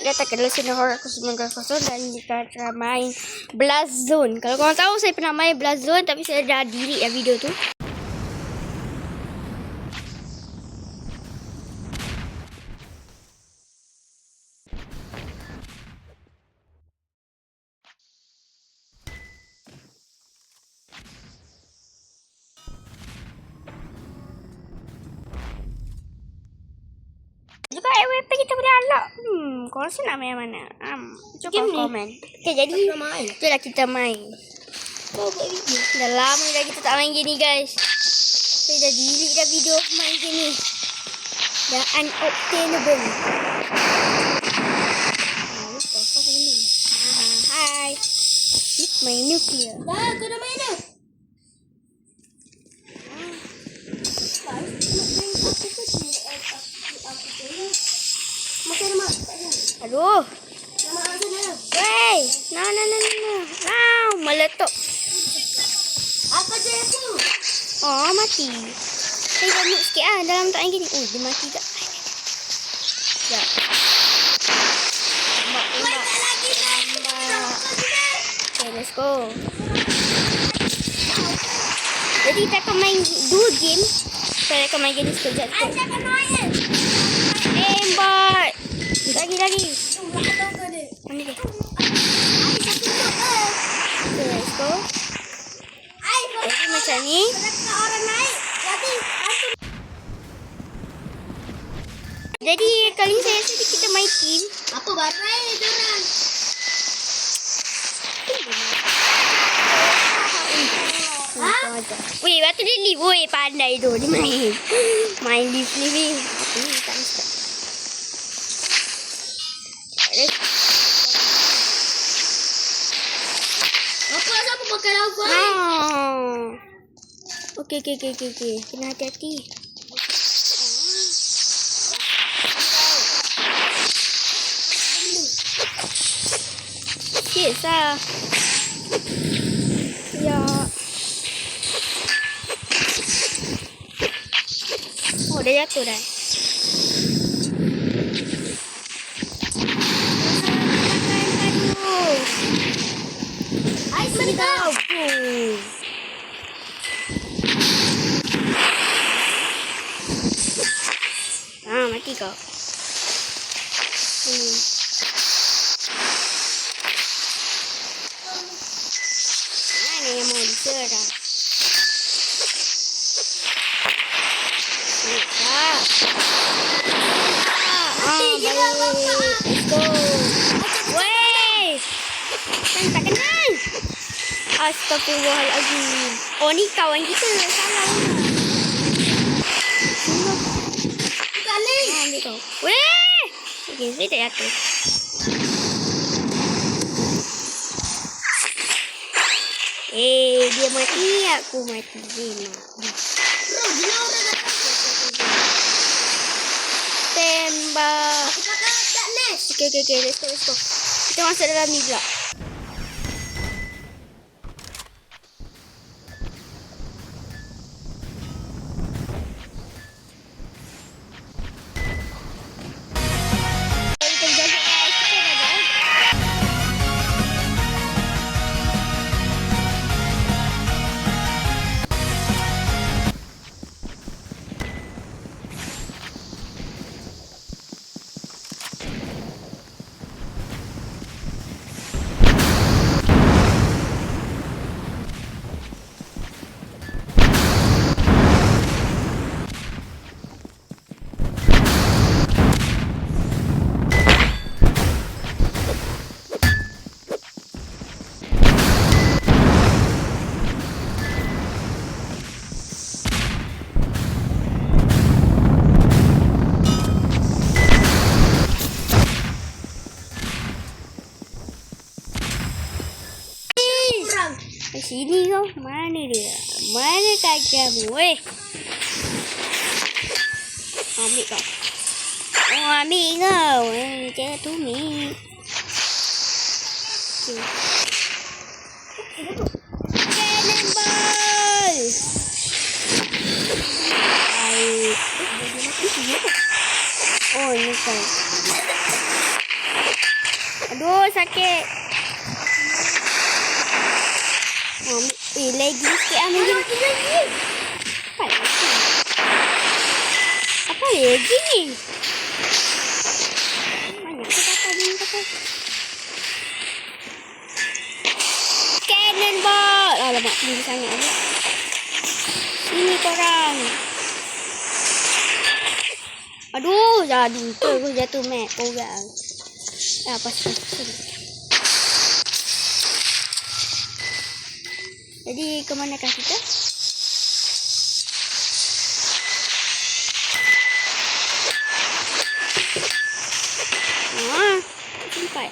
datang ke dalam channel Horror 900 dan kita akan main Blast Zone. Kalau korang tahu, saya pernah main Blast Zone tapi saya dah delete video tu. Juga AWP kita boleh unlock. Korang rasa nak main mana? Cuba komen. Okay, jadi itulah kita main. Dah lama dah kita tak main gini, guys. Saya dah delete dah video main gini. Dah unobtainable. Hai. Ini main nuklear. Dah, kau dah main dah. Aduh. Wey. No. Meletup. Apa je aku? Oh, mati. Saya dah noob sikit lah dalam tak gini. Oh, dia mati tak? Sekejap. Tembak. Okay, let's go. Jadi kita akan main 2 game. Saya akan main game ni sekejap. Tembak. Lagi. Mana dia? Okay, let's go. Jadi macam ni. Jadi kali ni saya rasa kita main team. Apa barai diorang? Weh, waktu dia lift. Weh, pandai tu. Dia main lift ni. Apa ni? Tak start. Apa siapa pakai lava? Okey. Kena hati-hati. Yes lah. Ya. Oh, dah jatuh dah. Hai, sedap. Mati kau. Mana yang mau diserang? Let's go. Wey. Tak kenal. Astagfirullahaladzim. Oh, ni kawan kita. Salah. Bukan ni. Ambil kau. Weh. Okay, saya tak jatuh. Dia mati. Aku mati. Dia mati. Bro, gila orang datang. Tembak. Kita tak nest. Okay. Let's go. Kita masuk dalam ni pula. Sini kau. Mana dia? Mana kacamu? Weh. Ambil kau. Oh, ambil kau. Jangan tumit. Cannonball. Oh, ini kan. Aduh, sakit. Lagi sikit ambil lagi. Apa lagi ni? Banyak ke kata ni kata. Cannonball. Alamak, tinggi sangat ni. Sini korang. Aduh, jatuh mat korang. Pas. Jadi, ke manakah kita? Sempat.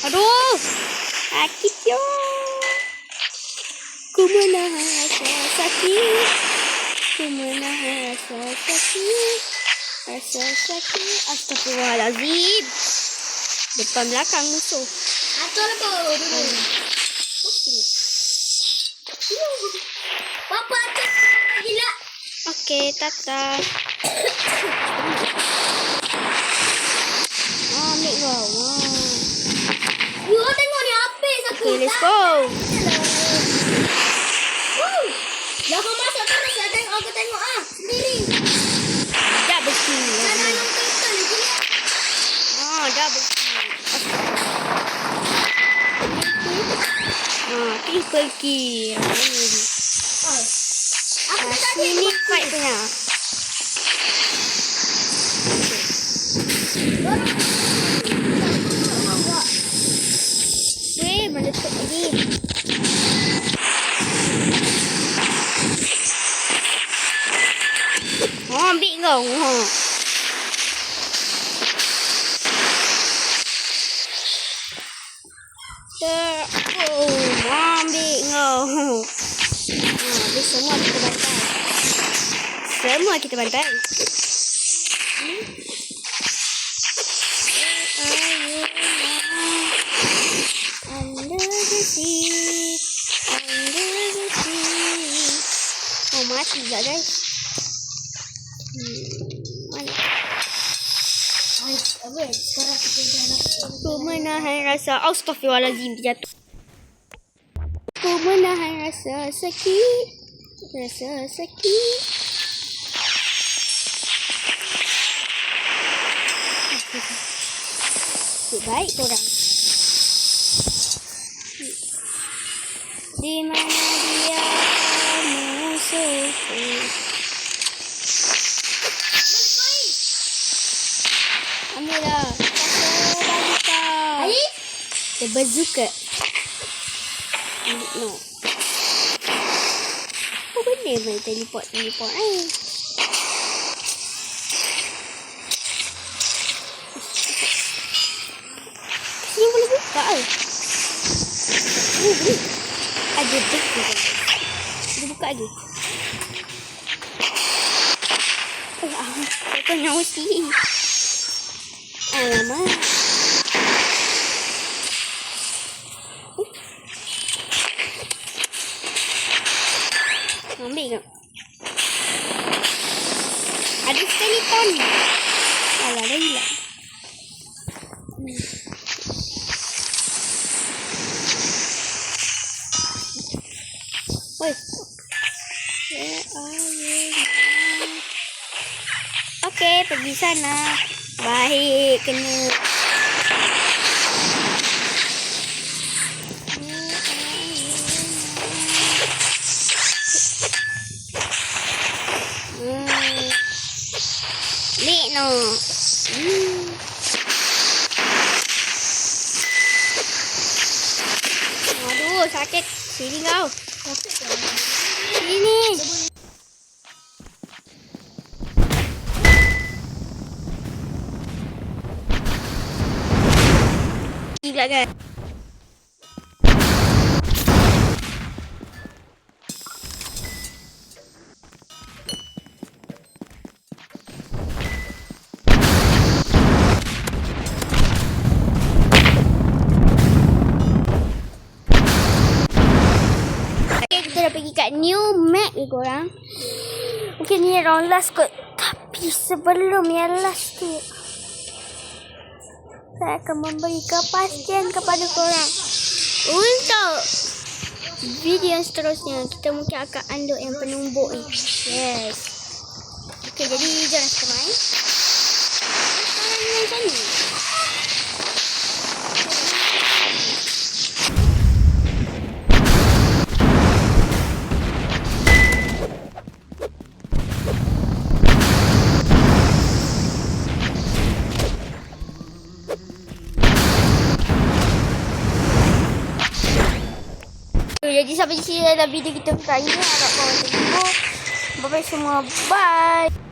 Aduh, sakit yo. Ku menahan rasa sakit. Ku menahan rasa sakit. Rasa sakit. Astagfirullahaladzim. Depan belakang musuh. Atur apa dulu? Papa atur gila. Okey, tata. Ambil kau. You tengok ni habis aku. Okay, let's go. Dah kau masuk terus ya, tengok aku tengok sendiri. Double kill. Sana yang turtle ni gila. Double kill. Triple kill. Aku tadi Sini fight punya. Meletup lagi. Ambil kau. Ambil kau. Habis semua kita bantai. Semua kita bantai. Under the sea. Oh, mati juga guys. Mana? Sekarang kita jalan. Ku menahan rasa. Astaghfirullahaladzim, terjatuh. Ku menahan rasa sakit. Rasa sakit. Baik korang. Di mana dia musuhku? Ambillah. Pasal bagi kau. The bazooka. No. Apa benda main teleport Ni boleh buka ke? Boleh. Ada beg tu guys. Boleh buka lagi. Kau nyawa sih. Alamak. Ambil tak? Ada skeleton. Alah, dah hilang. Oi. Okey, pergi sana. Baik, kena. Lik no. Aduh, sakit. Sini kau. Sini. Gila kan? Kita dah pergi kat new map ni korang. Mungkin ni round last kot. sebelum yang last tu, saya akan memberi kepastian kepada korang. Untuk video yang seterusnya, kita mungkin akan unlock yang penumbuk ni. Yes. Okay, jadi jom kita main. Sekarang ni macam ni. Jadi sampai di sini adalah video kita kali ni. Harap korang terhibur. Bye-bye semua. Bye.